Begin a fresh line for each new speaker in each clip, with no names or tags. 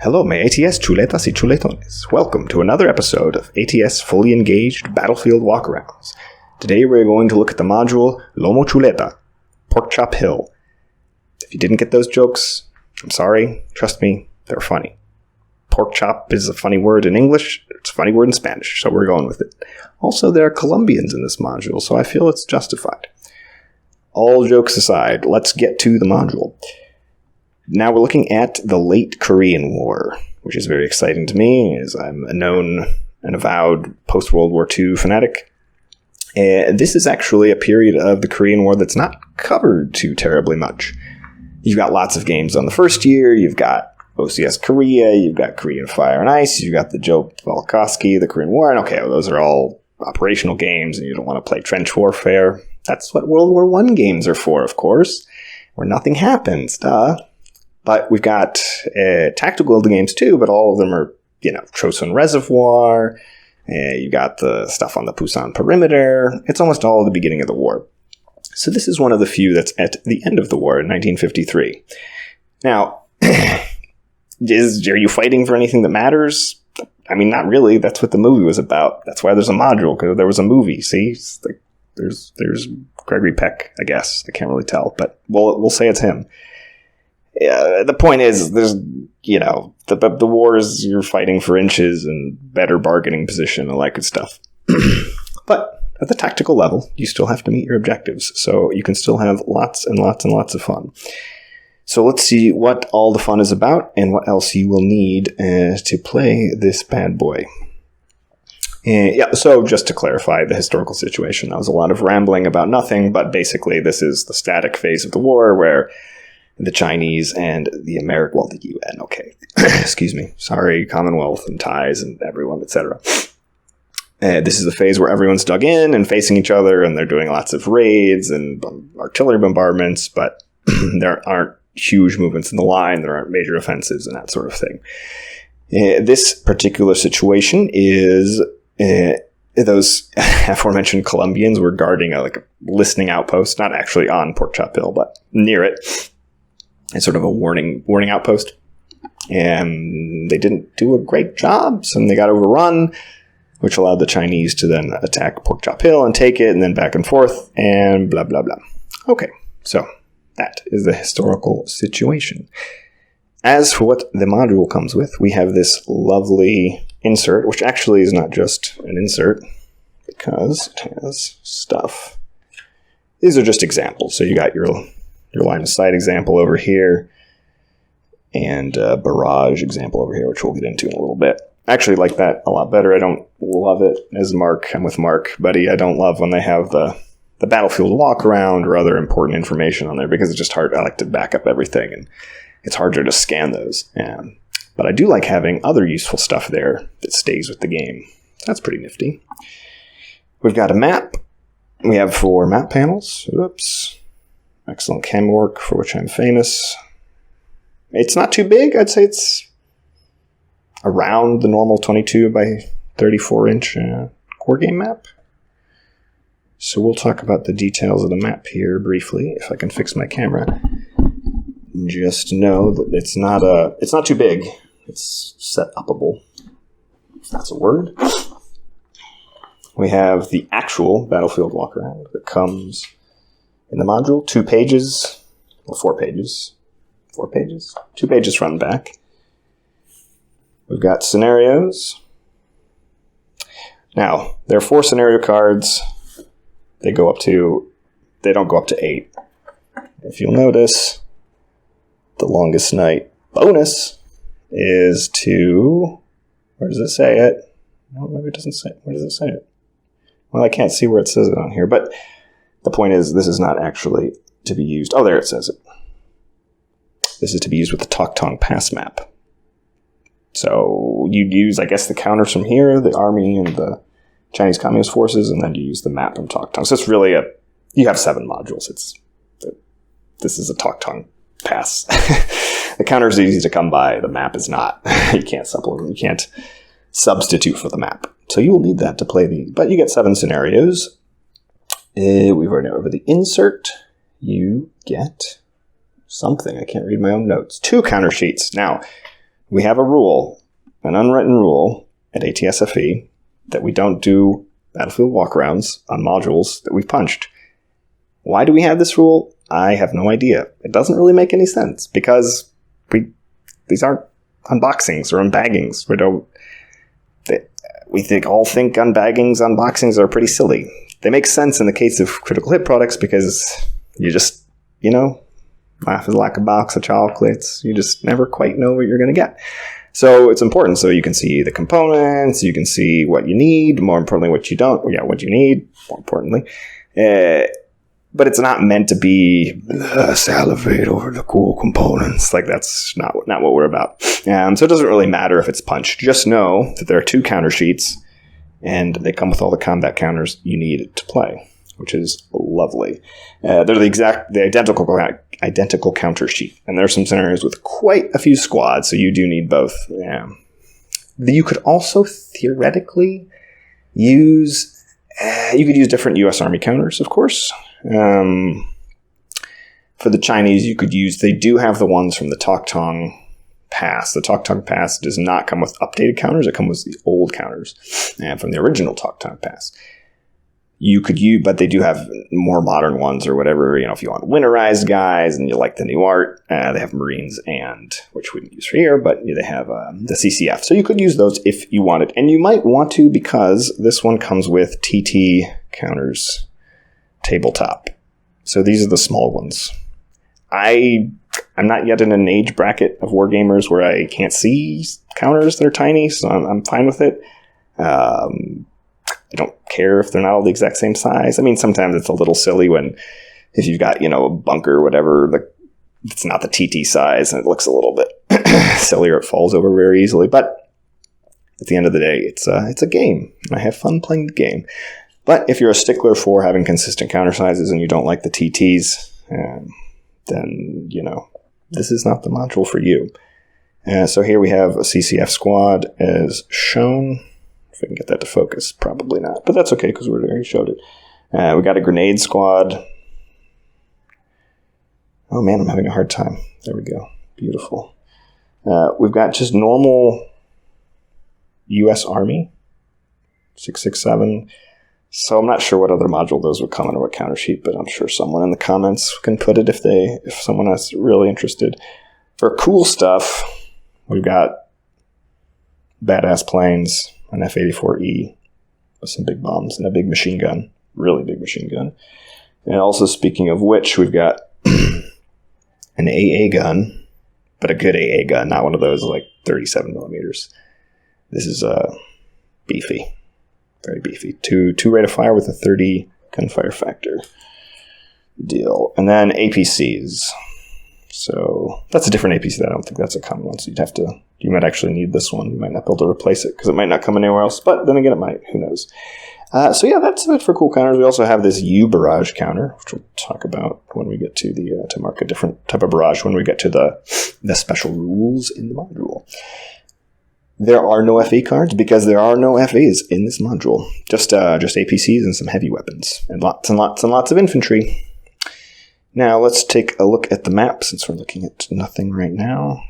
Hello, my ATS chuletas y chuletones. Welcome to another episode of ATS Fully Engaged Battlefield Walkarounds. Today we're going to look at the module Lomo Chuleta, Pork Chop Hill. If you didn't get those jokes, I'm sorry. Trust me, they're funny. Pork chop is a funny word in English. It's a funny word in Spanish, so we're going with it. Also, there are Colombians in this module, so I feel it's justified. All jokes aside, let's get to the module. Now we're looking at the late Korean War, which is very exciting to me, as I'm a known and avowed post-World War II fanatic. And this is actually a period of the Korean War that's not covered too terribly much. You've got lots of games on the first year, you've got OCS Korea, you've got Korean Fire and Ice, you've got the Joe Valkoski, the Korean War, and okay, well, those are all operational games, and you don't want to play trench warfare. That's what World War I games are for, of course, where nothing happens, duh. But we've got tactical games too, but all of them are, Chosun Reservoir. You got the stuff on the Pusan Perimeter. It's almost all at the beginning of the war. So this is one of the few that's at the end of the war in 1953. Now, are you fighting for anything that matters? I mean, not really. That's what the movie was about. That's why there's a module, because there was a movie. See, there's Gregory Peck, I guess. I can't really tell, but we'll say it's him. The point is, there's, the wars, you're fighting for inches and better bargaining position and all that good stuff. But at the tactical level, you still have to meet your objectives. So you can still have lots and lots and lots of fun. So let's see what all the fun is about and what else you will need to play this bad boy. So just to clarify the historical situation, that was a lot of rambling about nothing, but basically this is the static phase of the war where the Chinese and the UN, okay, excuse me, sorry, Commonwealth and ties and everyone, etc. This is the phase where everyone's dug in and facing each other, and they're doing lots of raids and artillery bombardments, but there aren't huge movements in the line, there aren't major offensives and that sort of thing. This particular situation is those aforementioned Colombians were guarding a listening outpost, not actually on Pork Chop Hill, but near it. It's sort of a warning outpost. And they didn't do a great job, so they got overrun, which allowed the Chinese to then attack Pork Chop Hill and take it, and then back and forth, and blah, blah, blah. Okay, so that is the historical situation. As for what the module comes with, we have this lovely insert, which actually is not just an insert, because it has stuff. These are just examples, so you got your line of sight example over here, and barrage example over here, which we'll get into in a little bit. I actually like that a lot better. I don't love it as Mark. I'm with Mark, buddy. I don't love when they have the battlefield walkaround or other important information on there, because it's just hard. I like to back up everything, and it's harder to scan those. But I do like having other useful stuff there that stays with the game. That's pretty nifty. We've got a map. We have 4 map panels. Oops. Excellent chem work, for which I'm famous. It's not too big. I'd say it's around the normal 22 by 34 inch core game map. So we'll talk about the details of the map here briefly, if I can fix my camera. Just know that it's not too big. It's set-upable, if that's a word. We have the actual battlefield walkaround that comes in the module, 2 pages, or 4 pages. 4 pages? 2 pages front and back. We've got scenarios. Now, there are 4 scenario cards. They don't go up to 8. If you'll notice, the longest night bonus is to, where does it say it? No, maybe it doesn't say it. Where does it say it? Well, I can't see where it says it on here, but the point is, this is not actually to be used. Oh, there it says it. This is to be used with the Toktung Pass map. So you'd use, I guess, the counters from here, the army and the Chinese Communist forces, and then you use the map from Toktung. So it's really you have 7 modules. This is a Toktung Pass. The counters are easy to come by. The map is not. You can't supplement. You can't substitute for the map. So you will need that to play these. But you get 7 scenarios. We've already over the insert. You get something. I can't read my own notes. 2 counter sheets. Now, we have a rule, an unwritten rule at ATSFE that we don't do battlefield walkarounds on modules that we've punched. Why do we have this rule? I have no idea. It doesn't really make any sense because these aren't unboxings or unbaggings. We think unbaggings, unboxings are pretty silly. They make sense in the case of critical hit products because you just, life is like a box of chocolates. You just never quite know what you're going to get. So it's important so you can see the components, you can see what you need, more importantly, what you don't. Yeah, what you need, more importantly. But it's not meant to be salivate over the cool components. Like, that's not what we're about. So it doesn't really matter if it's punched. Just know that there are 2 counter sheets, and they come with all the combat counters you need to play, which is lovely. They're the identical counter sheet, and there are some scenarios with quite a few squads, so you do need both. You could also theoretically use different U.S. Army counters, of course. For the Chinese, they do have the ones from the Tong Pass. The Tong Pass does not come with updated counters. It comes with the old counters from the original Tong Pass. But they do have more modern ones or whatever. If you want winterized guys and you like the new art, they have Marines which we didn't use for here, but they have the CCF. So you could use those if you wanted. And you might want to because this one comes with TT counters tabletop. So these are the small ones. I'm not yet in an age bracket of wargamers where I can't see counters that are tiny, so I'm fine with it. I don't care if they're not all the exact same size. I mean, sometimes it's a little silly if you've got, a bunker or whatever, it's not the TT size and it looks a little bit silly or it falls over very easily. But at the end of the day, it's a game. I have fun playing the game. But if you're a stickler for having consistent counter sizes and you don't like the TTs, then, this is not the module for you. So here we have a CCF Squad as shown. If I can get that to focus, probably not. But that's okay because we already showed it. We got a grenade squad. Oh man, I'm having a hard time. There we go. Beautiful. We've got just normal U.S. Army. 667. So I'm not sure what other module those would come in or what counter sheet, but I'm sure someone in the comments can put it if someone is really interested. For cool stuff, we've got badass planes, an F-84E with some big bombs and a big machine gun, really big machine gun. And also, speaking of which, we've got an AA gun, but a good AA gun, not one of those like 37 millimeters. This is beefy. Very beefy. Two rate of fire with a 30 gunfire factor deal. And then APCs. So that's a different APC. I don't think that's a common one. So you might actually need this one. You might not be able to replace it because it might not come anywhere else. But then again, it might. Who knows? So yeah, that's it for cool counters. We also have this U barrage counter, which we'll talk about when we get to to mark a different type of barrage when we get to the special rules in the module. There are no FE cards because there are no FEs in this module. Just APCs and some heavy weapons and lots of infantry. Now let's take a look at the map since we're looking at nothing right now.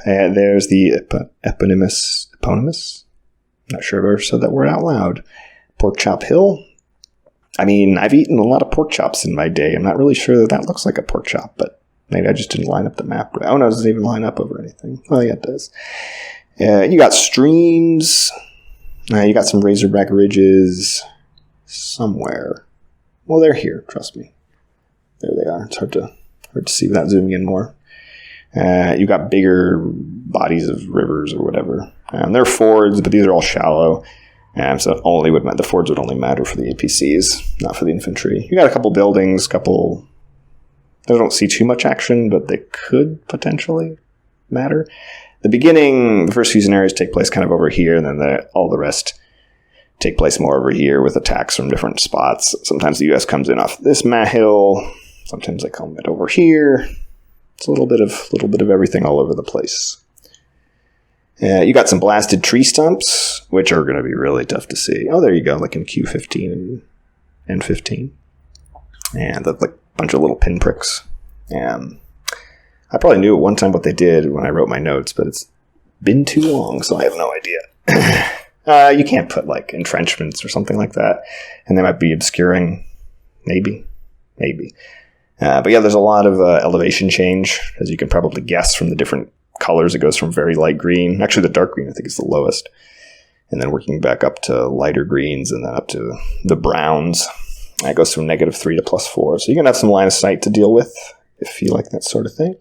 There's the eponymous. Not sure if I've ever said that word out loud. Pork Chop Hill. I mean, I've eaten a lot of pork chops in my day. I'm not really sure that looks like a pork chop, but maybe I just didn't line up the map right. Oh no, it doesn't even line up over anything. Oh yeah, it does. You got streams. You got some Razorback ridges somewhere. Well, they're here. Trust me. There they are. It's hard to see without zooming in more. You got bigger bodies of rivers or whatever. They're fords, but these are all shallow. So the fords would only matter for the APCs, not for the infantry. You got a couple buildings, I don't see too much action, but they could potentially matter. The first few scenarios take place kind of over here, and then all the rest take place more over here with attacks from different spots. Sometimes the U.S. comes in off this hill. Sometimes they come in over here. It's a little bit of everything all over the place. You got some blasted tree stumps, which are going to be really tough to see. Oh, there you go, like in Q15 and N15. And like a bunch of little pinpricks. I probably knew at one time what they did when I wrote my notes, but been too long, so I have no idea. You can't put like entrenchments or something like that, and they might be obscuring. Maybe. But yeah, there's a lot of elevation change, as you can probably guess from the different colors. It goes from very light green. Actually, the dark green, I think, is the lowest. And then working back up to lighter greens and then up to the browns. That goes from -3 to +4. So you're going to have some line of sight to deal with if you like that sort of thing.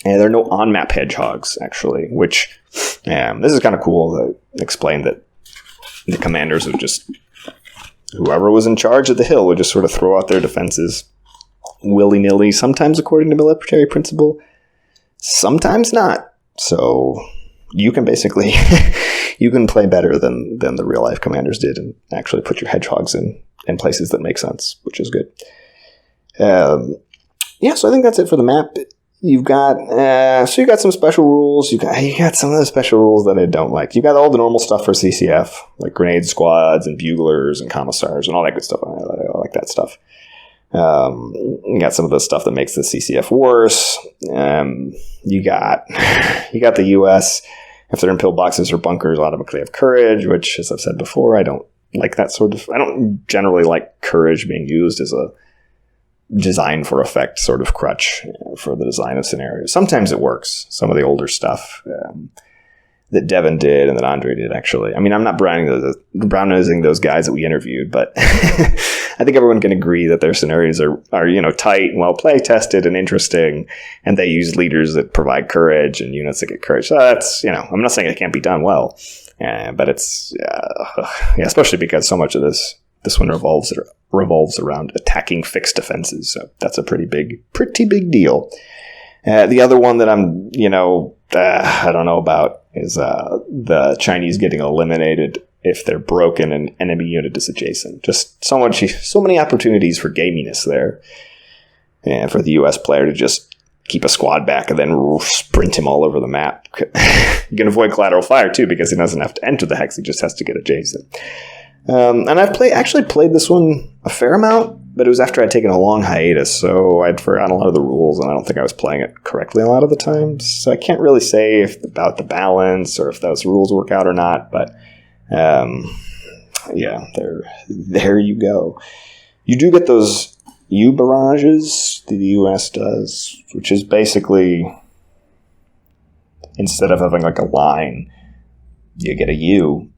And there are no on-map hedgehogs, actually, which this is kind of cool to explain that the commanders would just... Whoever was in charge of the hill would just sort of throw out their defenses willy-nilly, sometimes according to military principle, sometimes not. So you can basically... you can play better than the real-life commanders did and actually put your hedgehogs in places that make sense, which is good. So I think that's it for the map. You've got you got some special rules. You got some of the special rules that I don't like. You got all the normal stuff for CCF, like grenade squads and buglers and commissars and all that good stuff. I like that stuff. You got some of the stuff that makes the CCF worse. You got the US. If they're in pillboxes or bunkers, automatically have courage, which, as I've said before, I don't like that sort of... I don't generally like courage being used as a design for effect sort of crutch for the design of scenarios. Sometimes it works. Some of the older stuff that Devin did and that Andre did, actually. I mean, I'm not brown-nosing those guys that we interviewed, but I think everyone can agree that their scenarios are tight and well play-tested and interesting, and they use leaders that provide courage and units that get courage. So that's, I'm not saying it can't be done well, but it's, especially because so much of this one revolves around attacking fixed defenses. So that's a pretty big deal. The other one that I'm, I don't know about is the Chinese getting eliminated if they're broken and enemy unit is adjacent. Just so many opportunities for gaminess there. And for the US player to just keep a squad back and then sprint him all over the map. You can avoid collateral fire too, because he doesn't have to enter the hex, he just has to get adjacent. And I've actually played this one a fair amount, but it was after I'd taken a long hiatus, so I'd forgotten a lot of the rules, and I don't think I was playing it correctly a lot of the times. So I can't really say about the balance or if those rules work out or not, but there you go. You do get those U barrages, the US does, which is basically, instead of having like a line, you get a U.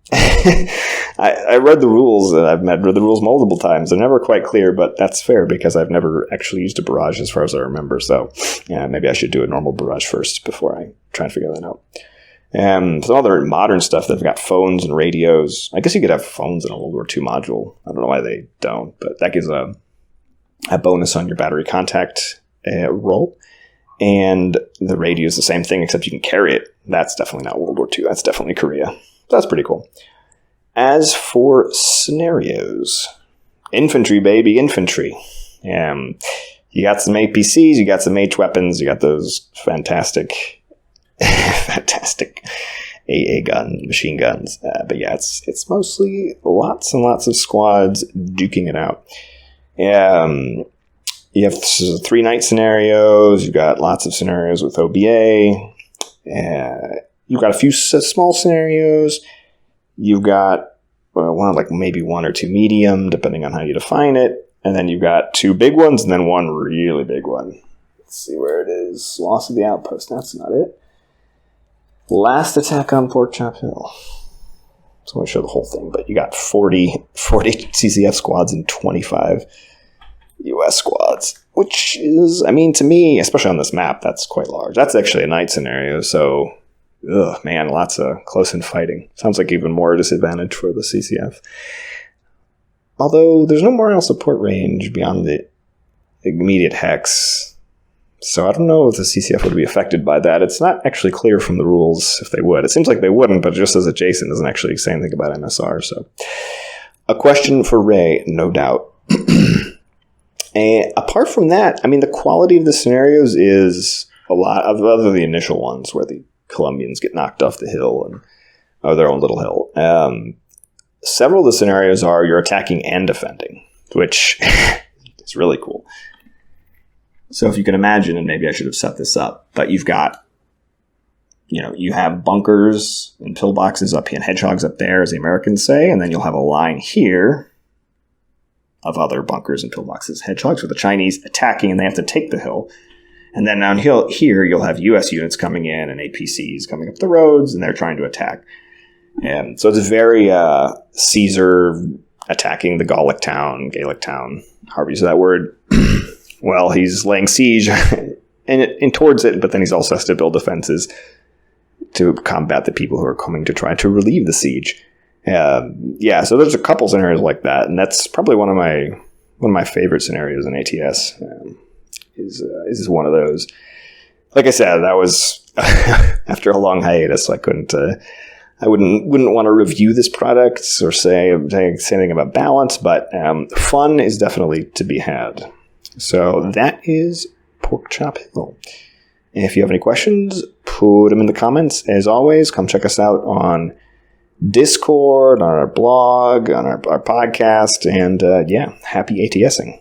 I read the rules, and I've read the rules multiple times. They're never quite clear, but that's fair because I've never actually used a barrage as far as I remember. So maybe I should do a normal barrage first before I try and figure that out. Some other modern stuff, they've got phones and radios. I guess you could have phones in a World War II module. I don't know why they don't, but that gives a bonus on your battery contact roll. And the radio is the same thing, except you can carry it. That's definitely not World War II. That's definitely Korea. So that's pretty cool. As for scenarios, infantry, baby, infantry. You got some APCs, you got some H weapons, you got those fantastic AA gun, machine guns. But yeah, it's mostly lots and lots of squads duking it out. You have 3 night scenarios. You've got lots of scenarios with OBA. You've got a few small scenarios. You've got maybe 1 or 2 medium, depending on how you define it. And then you've got 2 big ones and then 1 really big one. Let's see where it is. Loss of the outpost. That's not it. Last attack on Pork Chop Hill. So I won't show the whole thing, but you got 40 CCF squads and 25 US squads, which is, to me, especially on this map, that's quite large. That's actually a night scenario, so, lots of close-in fighting. Sounds like even more disadvantage for the CCF. Although, there's no morale support range beyond the immediate hex, so I don't know if the CCF would be affected by that. It's not actually clear from the rules if they would. It seems like they wouldn't, but just as adjacent doesn't actually say anything about MSR, so. A question for Ray, no doubt. And apart from that, the quality of the scenarios is a lot of other the initial ones where the Colombians get knocked off the hill and their own little hill. Several of the scenarios are you're attacking and defending, which is really cool. So if you can imagine, and maybe I should have set this up, but you've got you have bunkers and pillboxes up here and hedgehogs up there, as the Americans say, and then you'll have a line here of other bunkers and pillboxes, hedgehogs, with the Chinese attacking, and they have to take the hill. And then down here, you'll have U.S. units coming in and APCs coming up the roads, and they're trying to attack. And so it's very Caesar attacking the Gaelic town, however you say that word. Well, he's laying siege and towards it, but then he also has to build defenses to combat the people who are coming to try to relieve the siege. So there's a couple scenarios like that, and that's probably one of my favorite scenarios in ATS. Is one of those. Like I said, that was after a long hiatus. So I wouldn't want to review this product or say anything about balance, but fun is definitely to be had. So that is Pork Chop Hill. If you have any questions, put them in the comments. As always, come check us out on Discord, on our blog, on our podcast, and happy ATSing.